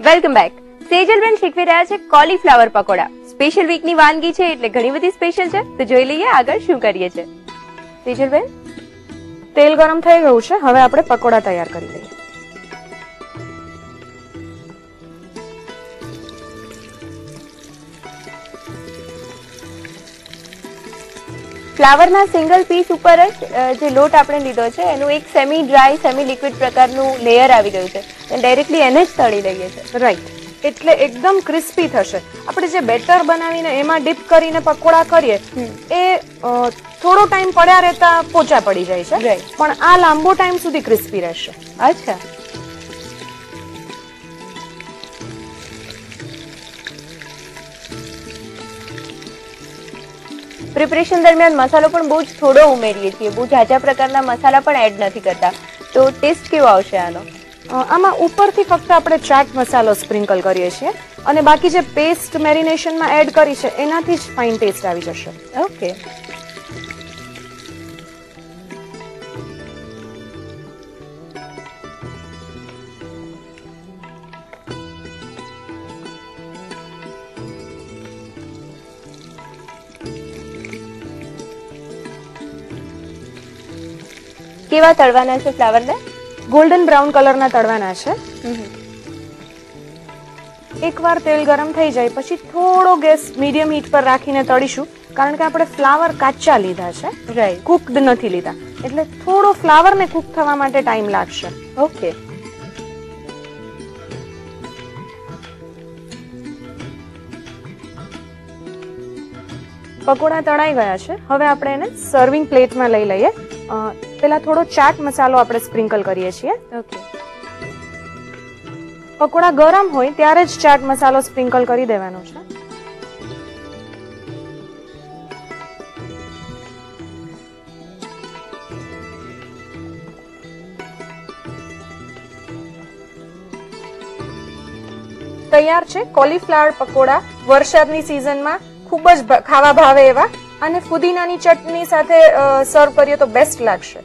Welcome back. Sejalben શીખવી રહ્યા છે કોલીફ્લાવર પકોડા. સ્પેશિયલ વીકની વાનગી છે એટલે ઘણી બધી સ્પેશિયલ છે, તો જોઈ લઈએ આગળ શું કરીએ છે. સેજલબેન, તેલ ગરમ થઈ ગયું છે, હવે આપણે પકોડા તૈયાર કરી લઈએ. ફ્લાવરના સિંગલ પીસ ઉપર જ જે લોટ આપણે લીધો છે એનું એક સેમી ડ્રાય સેમી લિક્વિડ પ્રકારનું લેયર આવી ગયું છે, ડાયરેક્ટલી એને જ તળી લઈએ છે. રાઈટ, એટલે એકદમ ક્રિસ્પી થશે. આપણે જે બેટર બનાવીને એમાં ડીપ કરીને પકોડા કરીએ એ થોડો ટાઈમ પડ્યા રહેતા પોચા પડી જાય છે, પણ આ લાંબો ટાઈમ સુધી ક્રિસ્પી રહેશે. અચ્છા, પ્રિપરેશન દરમિયાન મસાલો પણ બહુ જ થોડો ઉમેરીએ છીએ, બહુ ઝાઝા પ્રકારના મસાલા પણ એડ નથી કરતા, તો ટેસ્ટ કેવો આવશે આનો? આમાં ઉપરથી ફક્ત આપણે ચાટ મસાલો સ્પ્રિંકલ કરીએ છીએ અને બાકી જે પેસ્ટ મેરિનેશનમાં એડ કરી છે એનાથી જ ફાઇન ટેસ્ટ આવી જશે. ઓકે, કેવા તળવાના છે ફ્લાવરને? ગોલ્ડન બ્રાઉન કલરના તળવાના છે. એકવાર તેલ ગરમ થઈ જાય પછી થોડો ગેસ મીડિયમ હીટ પર રાખીને તળીશું, કારણ કે આપણે ફ્લાવર કાચા લીધા છે, રાઈટ, કુકડ નથી લીધા, એટલે થોડો ફ્લાવરને કુક થવા માટે ટાઈમ લાગશે. ઓકે, પકોડા તળાઈ ગયા છે, હવે આપણે એને સર્વિંગ પ્લેટમાં લઈ લઈએ. પેલા થોડો ચાટ મસાલો આપણે સ્પ્રિંકલ કરીએ છીએ. ઓકે, પકોડા ગરમ હોય ત્યારે જ ચાટ મસાલો સ્પ્રિંકલ કરી દેવાનો છે. તૈયાર છે કોલીફ્લાવર પકોડા. વરસાદની સિઝનમાં ખૂબ જ ખાવા ભાવે એવા, અને ફુદીનાની ચટણી સાથે સર્વ કરીએ તો બેસ્ટ લાગશે.